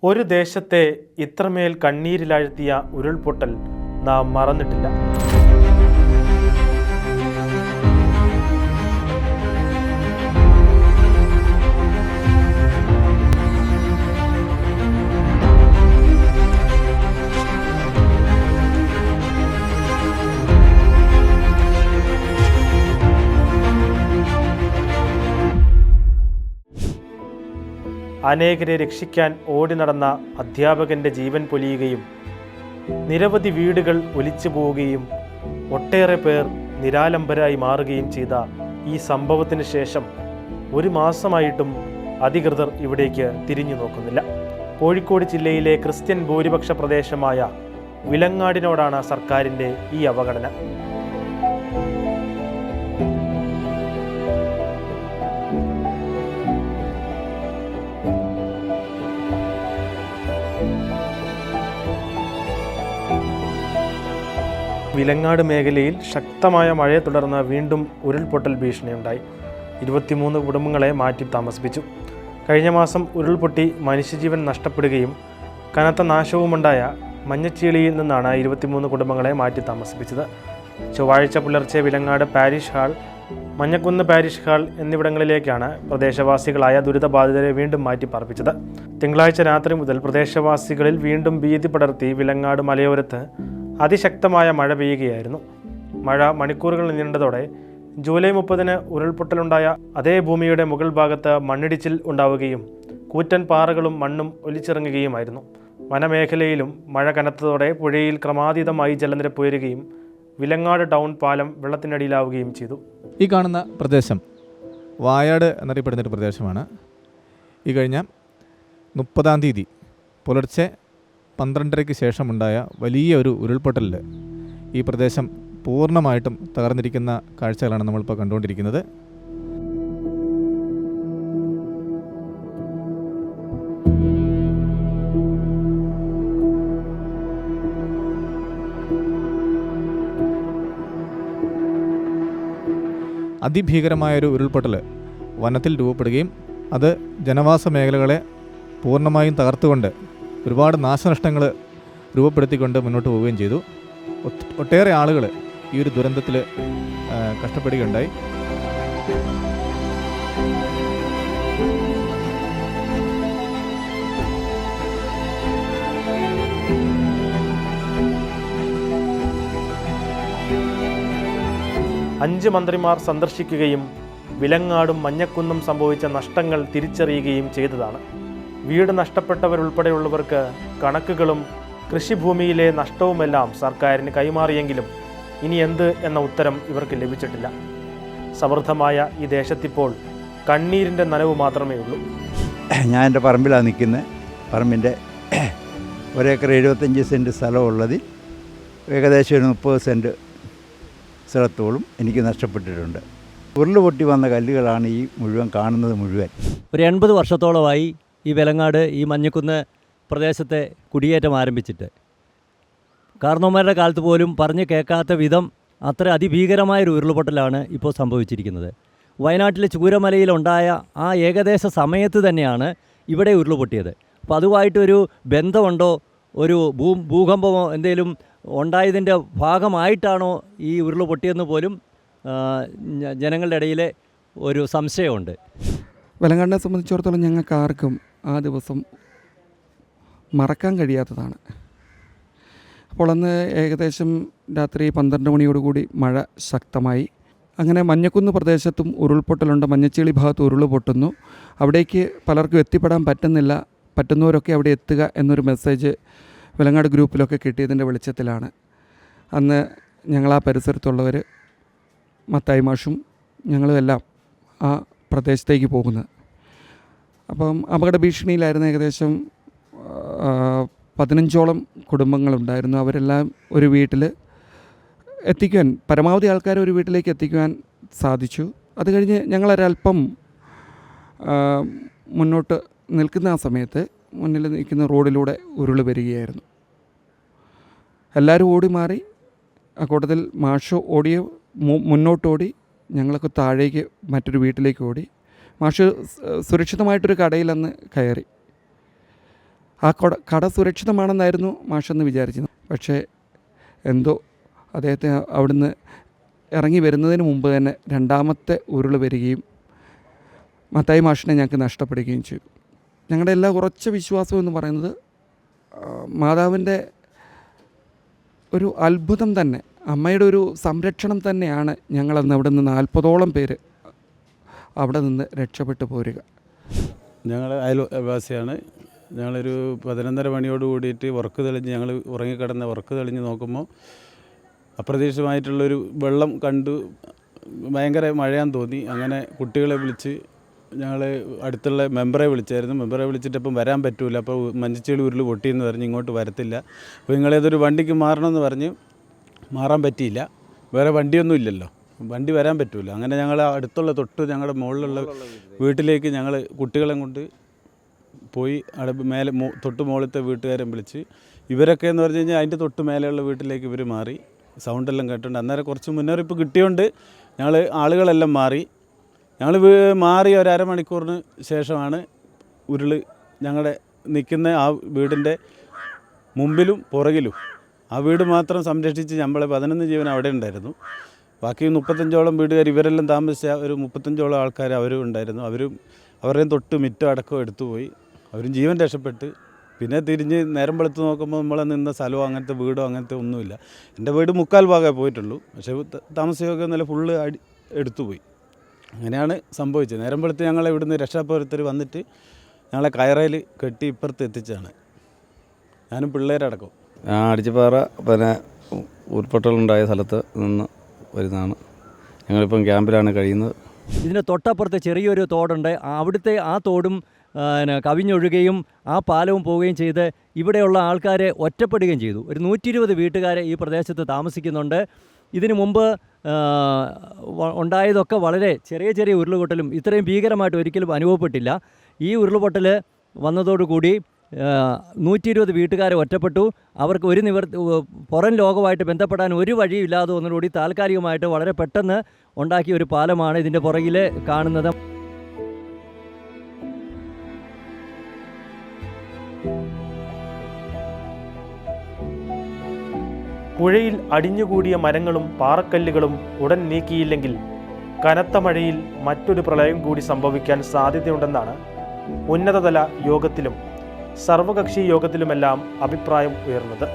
ഒരു ദേശത്തെ ഇത്രമേൽ കണ്ണീരിലാഴ്ത്തിയ ഉരുൾപൊട്ടൽ നാം മറന്നിട്ടില്ല. അനേകരെ രക്ഷിക്കാൻ ഓടി നടന്ന അധ്യാപകൻ്റെ ജീവൻ പൊലിയുകയും നിരവധി വീടുകൾ ഒലിച്ചു പോവുകയും ഒട്ടേറെ പേർ നിരാലംബരായി മാറുകയും ചെയ്ത ഈ സംഭവത്തിന് ശേഷം ഒരു മാസമായിട്ടും അധികൃതർ ഇവിടേക്ക് തിരിഞ്ഞു നോക്കുന്നില്ല. കോഴിക്കോട് ജില്ലയിലെ ക്രിസ്ത്യൻ ഭൂരിപക്ഷ പ്രദേശമായ വിലങ്ങാടിനോടാണ് സർക്കാരിൻ്റെ ഈ അവഗണന. വിലങ്ങാട് മേഖലയിൽ ശക്തമായ മഴയെ തുടർന്ന് വീണ്ടും ഉരുൾപൊട്ടൽ ഭീഷണിയുണ്ടായി. 23 കുടുംബങ്ങളെ മാറ്റി താമസിപ്പിച്ചു. കഴിഞ്ഞ മാസം ഉരുൾപൊട്ടി മനുഷ്യജീവൻ നഷ്ടപ്പെടുകയും കനത്ത നാശവുമുണ്ടായ മഞ്ഞച്ചീളിയിൽ നിന്നാണ് 23 കുടുംബങ്ങളെ മാറ്റി താമസിപ്പിച്ചത്. ചൊവ്വാഴ്ച പുലർച്ചെ Vilangad parish hall, Manjakkunnu parish hall എന്നിവിടങ്ങളിലേക്കാണ് പ്രദേശവാസികളായ ദുരിതബാധിതരെ വീണ്ടും മാറ്റി പാർപ്പിച്ചത്. തിങ്കളാഴ്ച രാത്രി മുതൽ പ്രദേശവാസികളിൽ വീണ്ടും ഭീതി പടർത്തി വിലങ്ങാട് മലയോരത്ത് അതിശക്തമായ മഴ പെയ്യുകയായിരുന്നു. മഴ മണിക്കൂറുകൾ നീണ്ടതോടെ ജൂലൈ 30-ന് ഉരുൾപൊട്ടലുണ്ടായ അതേ ഭൂമിയുടെ മുകൾ ഭാഗത്ത് മണ്ണിടിച്ചിൽ ഉണ്ടാവുകയും കൂറ്റൻ പാറകളും മണ്ണും ഒലിച്ചിറങ്ങുകയുമായിരുന്നു. വനമേഖലയിലും മഴ കനത്തതോടെ പുഴയിൽ ക്രമാതീതമായി ജലനിരപ്പ് ഉയരുകയും വിലങ്ങാട് ടൗൺ പാലം വെള്ളത്തിനടിയിലാവുകയും ചെയ്തു. ഈ കാണുന്ന പ്രദേശം വായാട് എന്നറിയപ്പെടുന്നൊരു പ്രദേശമാണ്. ഈ കഴിഞ്ഞ 30-ാം തീയതി പുലർച്ചെ 12:30-ക്ക് ശേഷമുണ്ടായ വലിയ ഒരു ഉരുൾപൊട്ടലിൽ ഈ പ്രദേശം പൂർണ്ണമായിട്ടും തകർന്നിരിക്കുന്ന കാഴ്ചകളാണ് നമ്മളിപ്പോൾ കണ്ടുകൊണ്ടിരിക്കുന്നത്. അതിഭീകരമായൊരു ഉരുൾപൊട്ടൽ വനത്തിൽ രൂപപ്പെടുകയും അത് ജനവാസ മേഖലകളെ പൂർണ്ണമായും തകർത്തുകൊണ്ട് ഒരുപാട് നാശനഷ്ടങ്ങൾ രൂപപ്പെടുത്തിക്കൊണ്ട് മുന്നോട്ട് പോവുകയും ചെയ്തു. ഒട്ടേറെ ആളുകൾ ഈ ഒരു ദുരന്തത്തിൽ കഷ്ടപ്പെടുകയുണ്ടായി. അഞ്ച് മന്ത്രിമാർ സന്ദർശിക്കുകയും വിലങ്ങാടും മഞ്ഞക്കുന്നും സംഭവിച്ച നഷ്ടങ്ങൾ തിരിച്ചറിയുകയും ചെയ്തതാണ്. വീട് നഷ്ടപ്പെട്ടവരുൾപ്പെടെയുള്ളവർക്ക് കണക്കുകളും കൃഷിഭൂമിയിലെ നഷ്ടവുമെല്ലാം സർക്കാരിന് കൈമാറിയെങ്കിലും ഇനി എന്ത് എന്ന ഉത്തരം ഇവർക്ക് ലഭിച്ചിട്ടില്ല. സമൃദ്ധമായ ഈ ദേശത്തിപ്പോൾ കണ്ണീരിൻ്റെ നനവ് മാത്രമേ ഉള്ളൂ. ഞാൻ എൻ്റെ പറമ്പിലാണ് നിൽക്കുന്നത്. പറമ്പിൻ്റെ 1 ഏക്കർ 75 സെൻറ്റ് സ്ഥലമുള്ളതിൽ ഏകദേശം ഒരു 30 സെൻറ്റ് സ്ഥലത്തോളം എനിക്ക് നഷ്ടപ്പെട്ടിട്ടുണ്ട്. ഉരുള് പൊട്ടി വന്ന കല്ലുകളാണ് ഈ മുഴുവൻ കാണുന്നത് മുഴുവൻ. ഒരു 80 വർഷത്തോളമായി ഈ വിലങ്ങാട് ഈ മഞ്ഞക്കുന്ന് പ്രദേശത്തെ കുടിയേറ്റം ആരംഭിച്ചിട്ട് കാരണവന്മാരുടെ കാലത്ത് പോലും പറഞ്ഞ് കേൾക്കാത്ത വിധം അത്ര അതിഭീകരമായൊരു ഉരുൾപൊട്ടലാണ് ഇപ്പോൾ സംഭവിച്ചിരിക്കുന്നത്. വയനാട്ടിലെ ചൂരമലയിലുണ്ടായ ആ ഏകദേശ സമയത്ത് തന്നെയാണ് ഇവിടെ ഉരുൾപൊട്ടിയത്. അപ്പോൾ അതുമായിട്ടൊരു ബന്ധമുണ്ടോ, ഒരു ഭൂകമ്പമോ എന്തെങ്കിലും ഉണ്ടായതിൻ്റെ ഭാഗമായിട്ടാണോ ഈ ഉരുൾ പൊട്ടിയെന്ന് പോലും ജനങ്ങളുടെ ഇടയിൽ ഒരു സംശയമുണ്ട്. വിലങ്ങാടിനെ സംബന്ധിച്ചിടത്തോളം ഞങ്ങൾക്ക് ആർക്കും ആ ദിവസം മറക്കാൻ കഴിയാത്തതാണ്. അപ്പോൾ അന്ന് ഏകദേശം രാത്രി 12 മണിയോടുകൂടി മഴ ശക്തമായി. അങ്ങനെ മഞ്ഞക്കുന്ന് പ്രദേശത്തും ഉരുൾപൊട്ടലുണ്ട്. മഞ്ഞച്ചീളി ഭാഗത്ത് ഉരുൾ പൊട്ടുന്നു. അവിടേക്ക് പലർക്കും എത്തിപ്പെടാൻ പറ്റുന്നില്ല. പറ്റുന്നവരൊക്കെ അവിടെ എത്തുക എന്നൊരു മെസ്സേജ് വിലങ്ങാട് ഗ്രൂപ്പിലൊക്കെ കിട്ടിയതിൻ്റെ വെളിച്ചത്തിലാണ് അന്ന് ഞങ്ങൾ ആ പരിസരത്തുള്ളവർ, മത്തായി മാഷും ഞങ്ങളും എല്ലാം ആ പ്രദേശത്തേക്ക് പോകുന്നത്. അപ്പം അപകട ഭീഷണിയിലായിരുന്ന ഏകദേശം 15ഓളം കുടുംബങ്ങളുണ്ടായിരുന്നു. അവരെല്ലാം ഒരു വീട്ടിൽ എത്തിക്കുവാൻ, പരമാവധി ആൾക്കാരെ ഒരു വീട്ടിലേക്ക് എത്തിക്കുവാൻ സാധിച്ചു. അത് കഴിഞ്ഞ് ഞങ്ങളൊരല്പം മുന്നോട്ട് നിൽക്കുന്ന ആ സമയത്ത് മുന്നിൽ നിൽക്കുന്ന റോഡിലൂടെ ഉരുൾ വരികയായിരുന്നു. എല്ലാവരും ഓടി മാറി. ആ കൂട്ടത്തിൽ മാഷ് മുന്നോട്ടോടി. ഞങ്ങളൊക്കെ താഴേക്ക് മറ്റൊരു വീട്ടിലേക്ക് ഓടി. മാഷ് സുരക്ഷിതമായിട്ടൊരു കടയിൽ അന്ന് കയറി. ആ കട സുരക്ഷിതമാണെന്നായിരുന്നു മാഷെന്ന് വിചാരിച്ചത്. പക്ഷേ എന്തോ അദ്ദേഹത്തെ അവിടുന്ന് ഇറങ്ങി വരുന്നതിന് മുമ്പ് തന്നെ രണ്ടാമത്തെ ഉരുൾ വരികയും മത്തായി മാഷിനെ ഞങ്ങൾക്ക് നഷ്ടപ്പെടുകയും ചെയ്തു. ഞങ്ങളുടെ എല്ലാ ഉറച്ച വിശ്വാസം എന്ന് പറയുന്നത് മാതാവിൻ്റെ ഒരു അത്ഭുതം തന്നെ, അമ്മയുടെ ഒരു സംരക്ഷണം തന്നെയാണ് ഞങ്ങളന്ന് അവിടെ നിന്ന് 40ഓളം പേര് അവിടെ നിന്ന് രക്ഷപ്പെട്ടു പോരുക. ഞങ്ങൾ അയൽവാസിയാണ്. ഞങ്ങളൊരു 11:30 മണിയോട് കൂടിയിട്ട് വർക്ക് തെളിഞ്ഞ് ഞങ്ങൾ ഉറങ്ങിക്കിടന്ന വർക്ക് തെളിഞ്ഞ് നോക്കുമ്പോൾ അപ്രതീക്ഷിതമായിട്ടുള്ളൊരു വെള്ളം കണ്ടു. ഭയങ്കര മഴയാന്ന് തോന്നി. അങ്ങനെ കുട്ടികളെ വിളിച്ച് ഞങ്ങൾ അടുത്തുള്ള മെമ്പറെ വിളിച്ചായിരുന്നു. മെമ്പറെ വിളിച്ചിട്ടപ്പം വരാൻ പറ്റൂല, അപ്പോൾ മഞ്ചേരി ഉരുൾ പൊട്ടിയെന്ന് പറഞ്ഞ് ഇങ്ങോട്ട് വരത്തില്ല, അപ്പോൾ നിങ്ങളേതൊരു വണ്ടിക്ക് മാറണമെന്ന് പറഞ്ഞ് മാറാൻ പറ്റിയില്ല. വേറെ വണ്ടിയൊന്നും ഇല്ലല്ലോ, വണ്ടി വരാൻ പറ്റൂല. അങ്ങനെ ഞങ്ങൾ അടുത്തുള്ള ഞങ്ങളുടെ മുകളിലുള്ള വീട്ടിലേക്ക് ഞങ്ങൾ കുട്ടികളെ കൊണ്ട് പോയി. അവിടെ മേലെ തൊട്ട് മുകളിലത്തെ വീട്ടുകാരെ വിളിച്ച് ഇവരൊക്കെ എന്ന് പറഞ്ഞു കഴിഞ്ഞാൽ അതിൻ്റെ തൊട്ട് മേലെയുള്ള വീട്ടിലേക്ക് ഇവർ മാറി. സൗണ്ടെല്ലാം കേട്ടുണ്ട്. അന്നേരം കുറച്ച് മുന്നറിയിപ്പ് കിട്ടിയോണ്ട് ഞങ്ങൾ ആളുകളെല്ലാം മാറി. ഞങ്ങൾ മാറി ഒരു അരമണിക്കൂറിന് ശേഷമാണ് ഉരുൾ ഞങ്ങളുടെ നിൽക്കുന്ന ആ വീടിൻ്റെ മുമ്പിലും പുറകിലും. ആ വീട് മാത്രം സംരക്ഷിച്ച് നമ്മളെ 11 ജീവൻ അവിടെ ഉണ്ടായിരുന്നു. ബാക്കി 35ഓളം വീട്ടുകാർ ഇവരെല്ലാം താമസിച്ച ഒരു 35ഓളം ആൾക്കാർ അവരും ഉണ്ടായിരുന്നു. അവരുടെയും തൊട്ട് മിറ്റം അടക്കം എടുത്തുപോയി. അവരും ജീവൻ രക്ഷപ്പെട്ട്. പിന്നെ തിരിഞ്ഞ് നേരം വെളുത്ത് നോക്കുമ്പോൾ നമ്മളെ നിന്ന സ്ഥലമോ അങ്ങനത്തെ വീടോ അങ്ങനത്തെ ഒന്നുമില്ല. എൻ്റെ വീട് 3/4 ഭാഗമേ പോയിട്ടുള്ളൂ, പക്ഷേ താമസമൊക്കെ നല്ല ഫുള്ള് എടുത്തുപോയി. അങ്ങനെയാണ് സംഭവിച്ചത്. നേരം വെളുത്ത് ഞങ്ങളെ ഇവിടുന്ന് രക്ഷാപ്രവർത്തകർ വന്നിട്ട് ഞങ്ങളെ കയറയിൽ കെട്ടി ഇപ്പുറത്ത് എത്തിച്ചാണ്, ഞാനും പിള്ളേരടക്കം. അടിച്ചിപ്പാറ പിന്നെ ഉരുൾപൊട്ടലുണ്ടായ സ്ഥലത്ത് നിന്ന് വരുന്നതാണ്. ഞങ്ങളിപ്പം ക്യാമ്പിലാണ് കഴിയുന്നത്. ഇതിന് തൊട്ടപ്പുറത്ത് ചെറിയൊരു തോടുണ്ട്. അവിടുത്തെ ആ തോടും കവിഞ്ഞൊഴുകുകയും ആ പാലവും പോവുകയും ചെയ്ത് ഇവിടെയുള്ള ആൾക്കാരെ ഒറ്റപ്പെടുകയും ചെയ്തു. ഒരു 120 വീട്ടുകാരെ ഈ പ്രദേശത്ത് താമസിക്കുന്നുണ്ട്. ഇതിനു മുമ്പ് ഉണ്ടായതൊക്കെ വളരെ ചെറിയ ചെറിയ ഉരുളുപൊട്ടലും ഇത്രയും ഭീകരമായിട്ട് ഒരിക്കലും അനുഭവപ്പെട്ടില്ല. ഈ ഉരുൾപൊട്ടൽ വന്നതോടുകൂടി 120 വീട്ടുകാരെ ഒറ്റപ്പെട്ടു. അവർക്ക് ഒരു പുറം ലോകമായിട്ട് ബന്ധപ്പെടാൻ ഒരു വഴിയും ഇല്ലാതെ വന്നതോടുകൂടി താൽക്കാലികമായിട്ട് വളരെ പെട്ടെന്ന് ഉണ്ടാക്കിയ ഒരു പാലമാണ് ഇതിൻ്റെ പുറകിൽ കാണുന്നത്. പുഴയിൽ അടിഞ്ഞുകൂടിയ മരങ്ങളും പാറക്കല്ലുകളും ഉടൻ നീക്കിയില്ലെങ്കിൽ കനത്ത മഴയിൽ മറ്റൊരു പ്രളയം കൂടി സംഭവിക്കാൻ സാധ്യതയുണ്ടെന്നാണ് ഉന്നതതല യോഗത്തിലും സർവകക്ഷി യോഗത്തിലുമെല്ലാം അഭിപ്രായം ഉയർന്നത്.